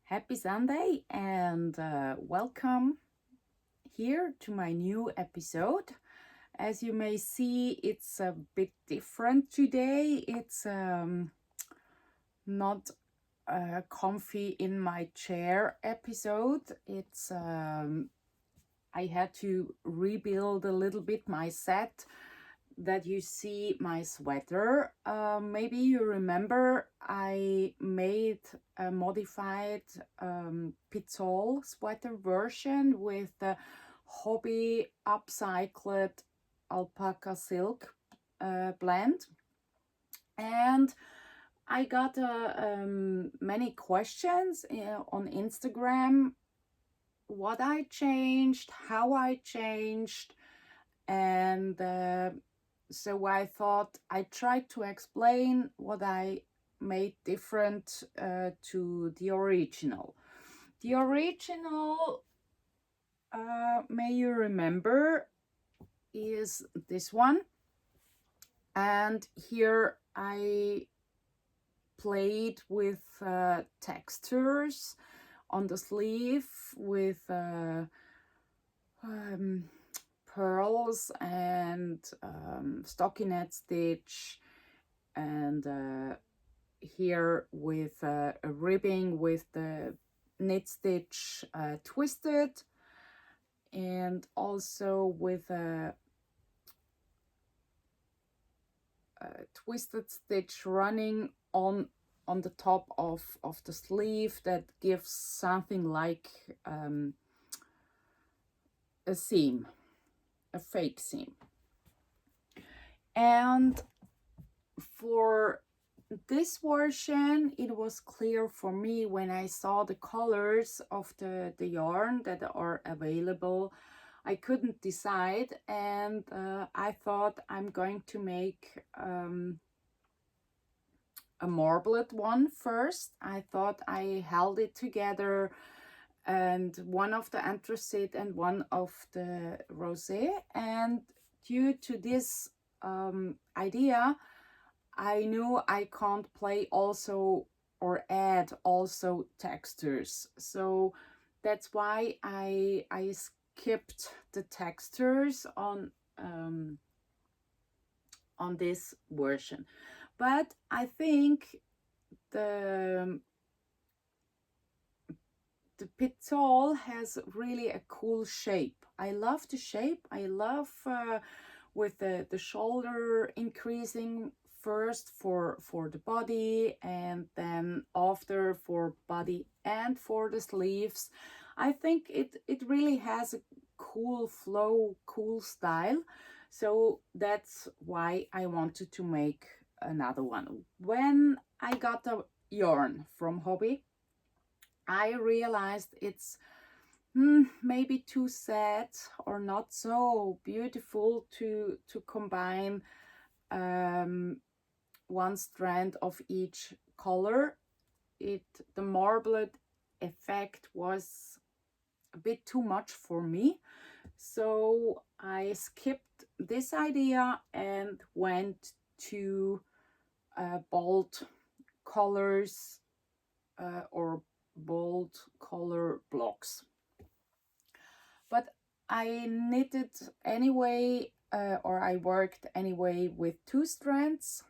Happy Sunday and welcome here to my new episode. As you may see, it's a bit different today. It's not a comfy in my chair episode. I had to rebuild a little bit my set that you see my sweater. Maybe you remember I made a modified Pizol Sweater version with the hobby Upcycled Alpaca Silk blend. And I got many questions on Instagram, what I changed, how I changed, and so I thought I tried to explain what I made different to the original. The original, may you remember, is this one. And here I played with textures on the sleeve with pearls and stockinette stitch, and here with a ribbing with the knit stitch twisted, and also with a twisted stitch running on the top of the sleeve that gives something like a seam, a fake seam. And for this version, it was clear for me when I saw the colors of the yarn that are available. I couldn't decide, and I thought I'm going to make a marbled one first. I thought I held it together, and one of the anthracite and one of the rosé. And due to this idea, I knew I can't play also or add also textures. So that's why I skipped the textures on this version. But I think the Pizol has really a cool shape. I love the shape. I love with the shoulder increasing first for the body, and then after for body and for the sleeves. I think it really has a cool flow, cool style. So that's why I wanted to make another one. When I got the yarn from Hobby, I realized it's maybe too sad or not so beautiful to combine one strand of each color. The marbled effect was a bit too much for me, so I skipped this idea and went to bold colors or bold color blocks. But I knitted anyway, or I worked anyway with 2 strands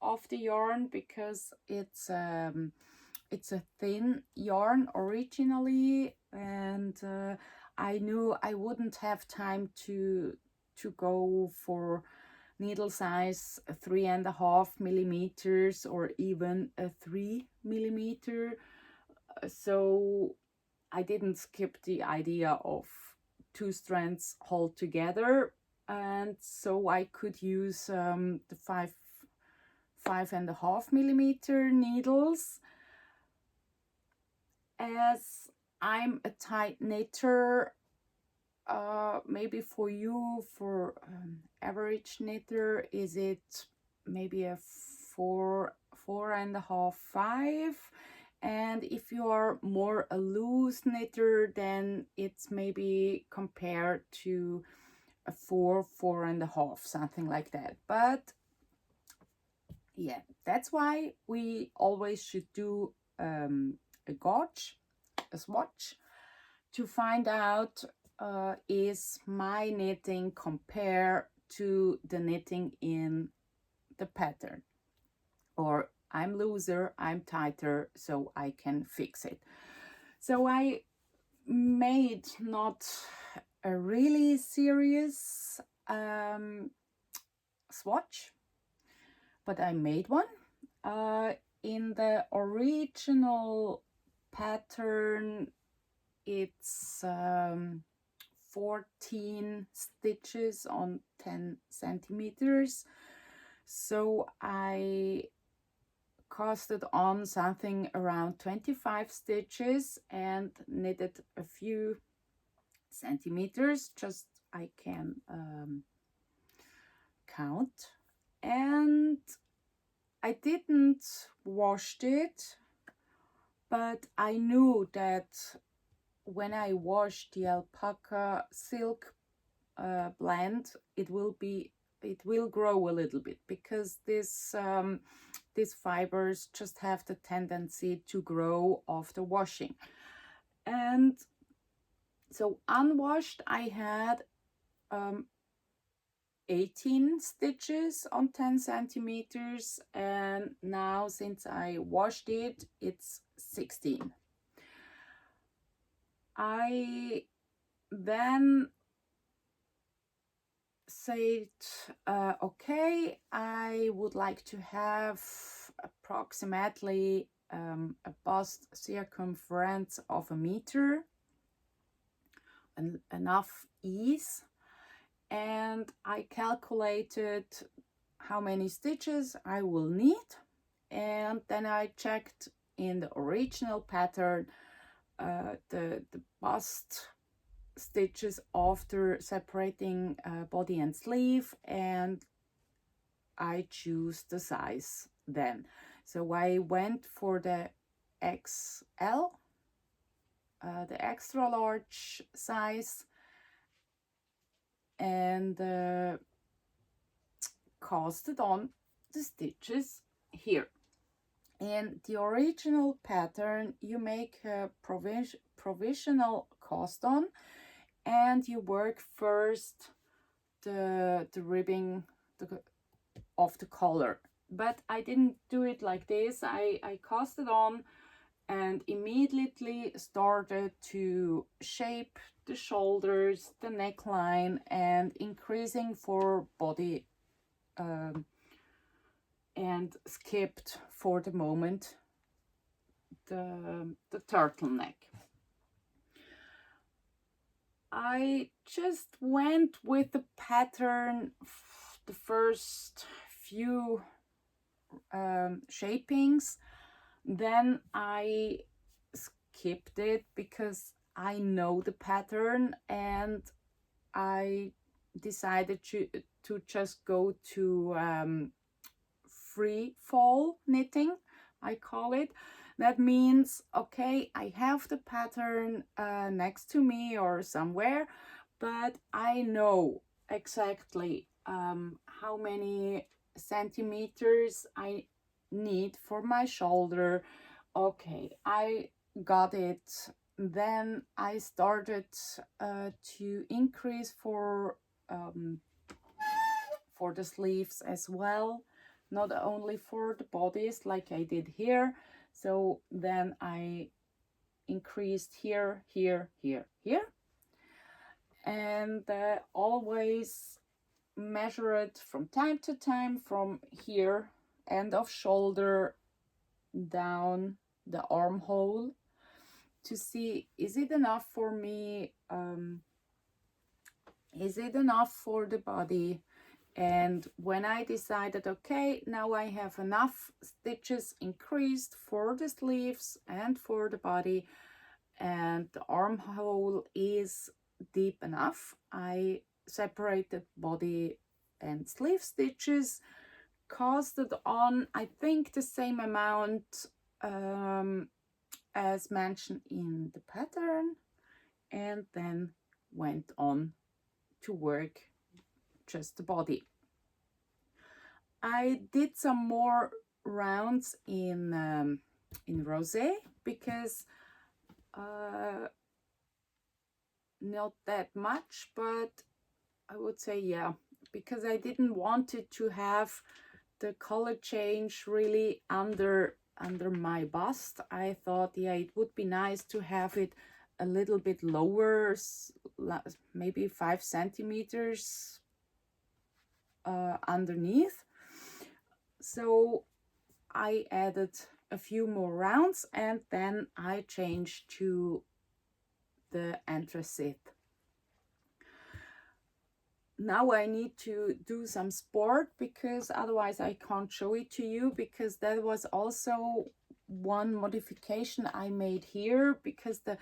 of the yarn because it's a thin yarn originally, and I knew I wouldn't have time to go for needle size 3.5 millimeters or even a 3 millimeter. So I didn't skip the idea of 2 strands held together, and so I could use the 5.5 millimeter needles. As I'm a tight knitter, maybe for you, for average knitter, is it maybe a 4.5, 5? And if you are more a loose knitter, then it's maybe compared to a 4.5, something like that. But yeah, that's why we always should do a gauge a swatch to find out is my knitting compare to the knitting in the pattern, or I'm looser, I'm tighter, so I can fix it. So I made not a really serious swatch, but I made one. In the original pattern, it's 14 stitches on 10 centimeters. So I casted on something around 25 stitches and knitted a few centimeters, just I can count. And I didn't wash it, but I knew that when I wash the alpaca silk blend, it will grow a little bit, because these fibers just have the tendency to grow after washing. And so unwashed I had 18 stitches on 10 centimeters, and now since I washed it, it's 16. I then said, okay, I would like to have approximately a bust circumference of 1 meter, and enough ease. And I calculated how many stitches I will need, and then I checked in the original pattern the bust stitches after separating body and sleeve, and I choose the size then. So I went for the XL, the extra large size, and casted on the stitches here. In the original pattern, you make a provisional cast on, and you work first the ribbing of the collar. But I didn't do it like this. I cast it on and immediately started to shape the shoulders, the neckline, and increasing for body, and skipped for the moment the turtleneck. I just went with the pattern, the first few shapings, then I skipped it because I know the pattern, and I decided to just go to free fall knitting, I call it. That means, okay, I have the pattern next to me or somewhere, but I know exactly how many centimeters I need for my shoulder. Okay, I got it. Then I started to increase for the sleeves as well, not only for the bodies like I did here. So then I increased here, here, here, here, and always measure it from time to time from here, end of shoulder, down the armhole, to see, is it enough for me, is it enough for the body? And when I decided, okay, now I have enough stitches increased for the sleeves and for the body, and the armhole is deep enough, I separated body and sleeve stitches, casted on, I think, the same amount as mentioned in the pattern, and then went on to work just the body. I did some more rounds in rosé, because not that much, but I would say yeah, because I didn't want it to have the color change really under my bust. I thought, yeah, it would be nice to have it a little bit lower, maybe 5 centimeters underneath. So I added a few more rounds, and then I changed to the anthracite. Now I need to do some sport, because otherwise I can't show it to you, because that was also one modification I made here, because the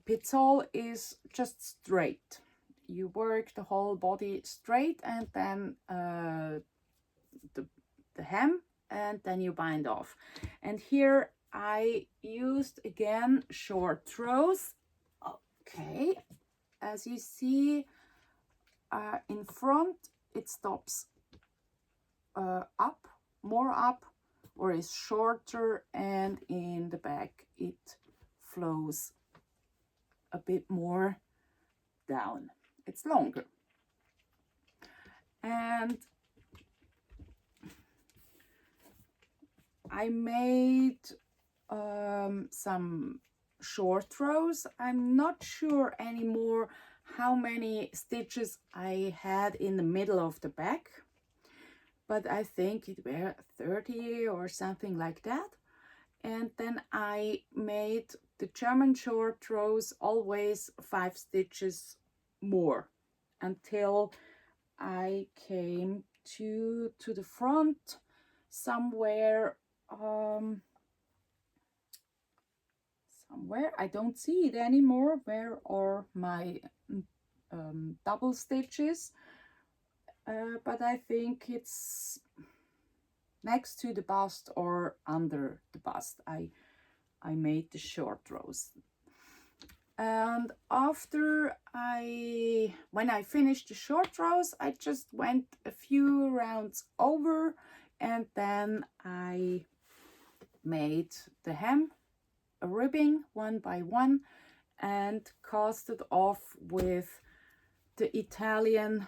Pizol is just straight. You work the whole body straight, and then the hem, and then you bind off. And here I used again short throws. Okay, as you see, in front it stops up, more up, or is shorter, and in the back it flows a bit more down. It's longer. And I made some short throws. I'm not sure anymore how many stitches I had in the middle of the back, but I think it were 30 or something like that. And then I made the German short throws always 5 stitches more, until I came to the front somewhere. Somewhere I don't see it anymore. Where are my double stitches? But I think it's next to the bust or under the bust. I made the short rows. And after when I finished the short rows, I just went a few rounds over, and then I made the hem, a ribbing one by one, and cast it off with the Italian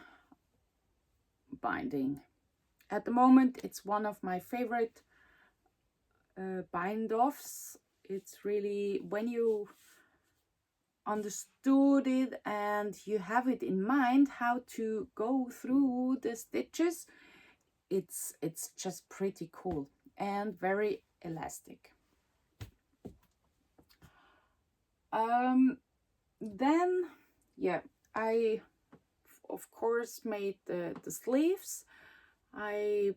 binding. At the moment, it's one of my favorite bind offs. It's really, when you understood it and you have it in mind how to go through the stitches, it's just pretty cool and very elastic. Then yeah, I of course made the sleeves. I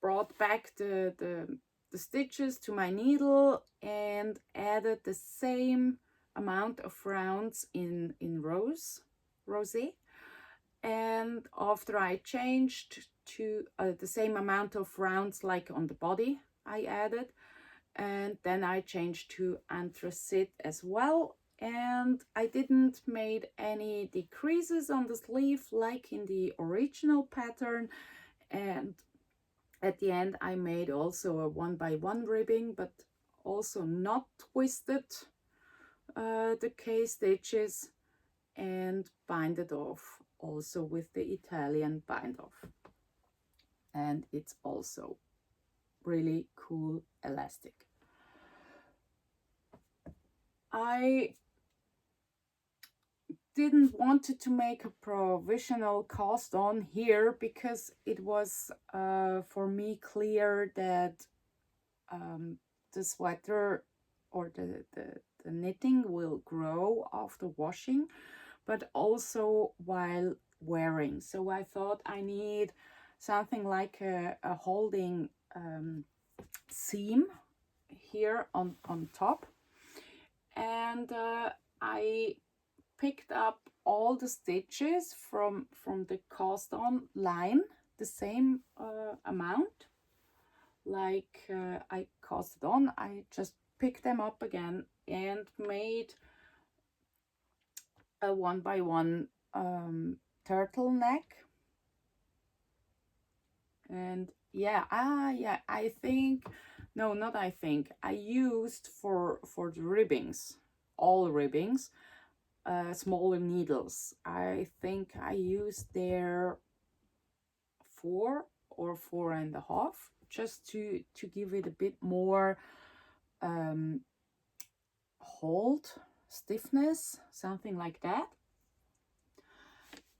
brought back the stitches to my needle and added the same amount of rounds in rosé, and after I changed to the same amount of rounds like on the body I added, and then I changed to anthracite as well, and I didn't made any decreases on the sleeve like in the original pattern. And at the end I made also a 1x1 ribbing, but also not twisted the K-stitches, and bind it off also with the Italian bind off. And it's also really cool elastic. I didn't want to make a provisional cast on here, because it was for me clear that the sweater or the knitting will grow after washing, but also while wearing. So I thought I need something like a holding seam here on top, and I picked up all the stitches from the cast on line, the same amount like I cast it on. I just picked them up again and made a 1x1 turtleneck. And yeah, I think, no, not I think, I used for the ribbings all ribbings, smaller needles. I think I used there 4 or 4.5, just to give it a bit more hold, stiffness, something like that.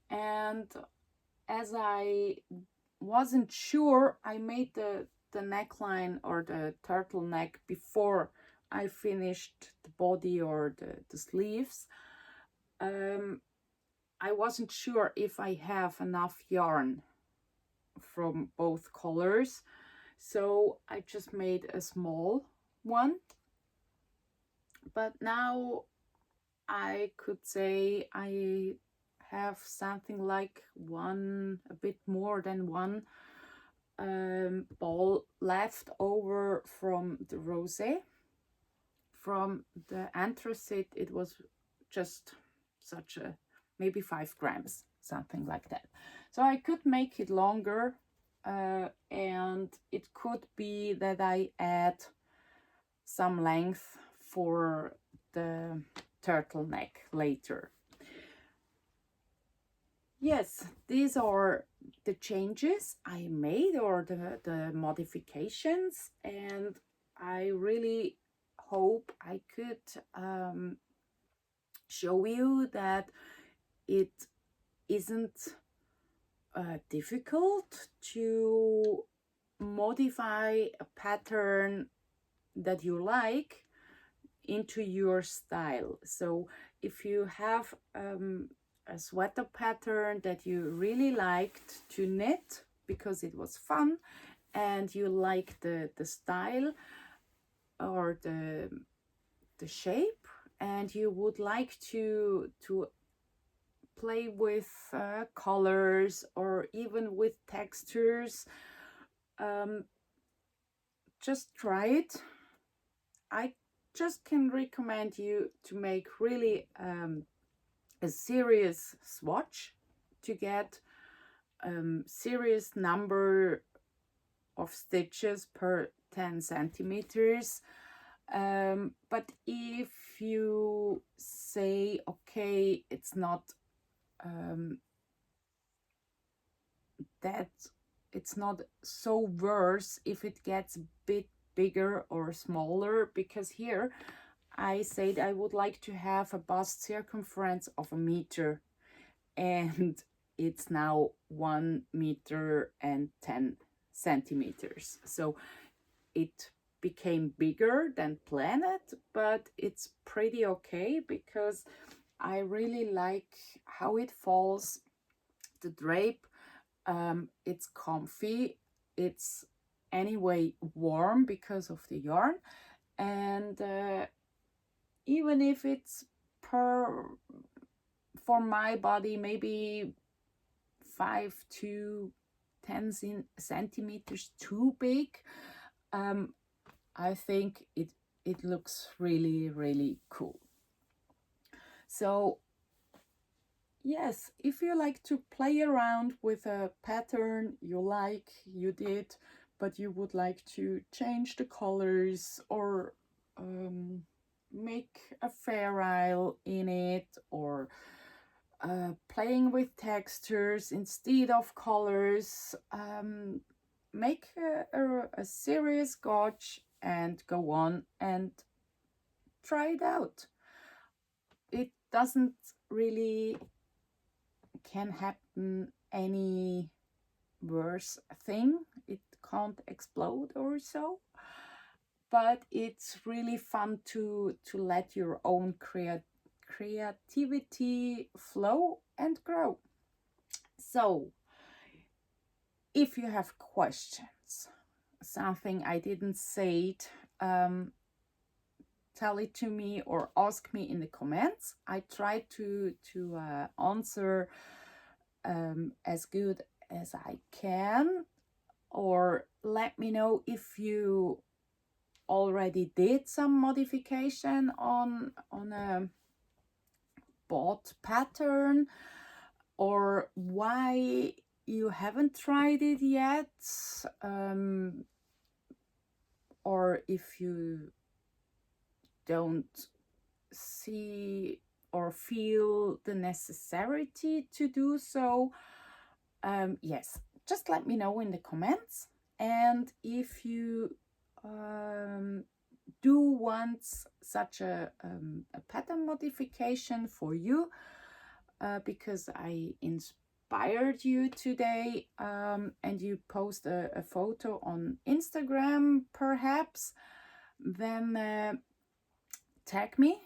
And as I wasn't sure, I made the neckline or the turtleneck before I finished the body or the sleeves. I wasn't sure if I have enough yarn from both colors, so I just made a small one. But now I could say I have something like a bit more than one ball left over from the rosé. From the anthracite, it was just such a maybe 5 grams, something like that. So I could make it longer, and it could be that I add some length for the turtleneck later. Yes, these are the changes I made, or the modifications, and I really hope I could show you that it isn't difficult to modify a pattern that you like into your style. So if you have a sweater pattern that you really liked to knit because it was fun, and you like the style or the shape, and you would like to play with colors or even with textures, just try it. I just can recommend you to make really a serious swatch to get serious number of stitches per 10 centimeters. But if you say, okay, it's not that it's not so worse if it gets a bit bigger or smaller, because here I said I would like to have a bust circumference of 1 meter, and it's now 1 meter and 10 centimeters. So it became bigger than planned, but it's pretty okay because I really like how it falls, the drape. It's comfy, it's anyway warm because of the yarn, and even if it's for my body maybe 5 to 10 centimeters too big, I think it looks really, really cool. So yes, if you like to play around with a pattern you did, but you would like to change the colors or make a ferrule in it, or playing with textures instead of colors, make a serious gauge and go on and try it out. It doesn't really can happen any worse thing. It can't explode or so, but it's really fun to let your own creativity flow and grow. So if you have questions, something I didn't say it, tell it to me or ask me in the comments. I try to answer as good as I can, or let me know if you already did some modification on a bought pattern, or why you haven't tried it yet, or if you don't see or feel the necessity to do so, yes, just let me know in the comments. And if you do want such a pattern modification for you, because I inspired you today, and you post a photo on Instagram perhaps, then tag me.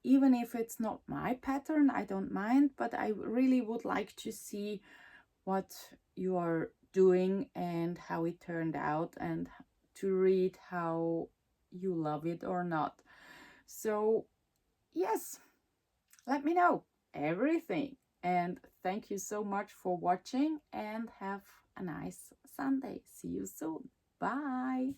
Even if it's not my pattern, I don't mind, but I really would like to see what you are doing and how it turned out, and to read how you love it or not. So yes, let me know everything. And thank you so much for watching, and have a nice Sunday. See you soon. Bye.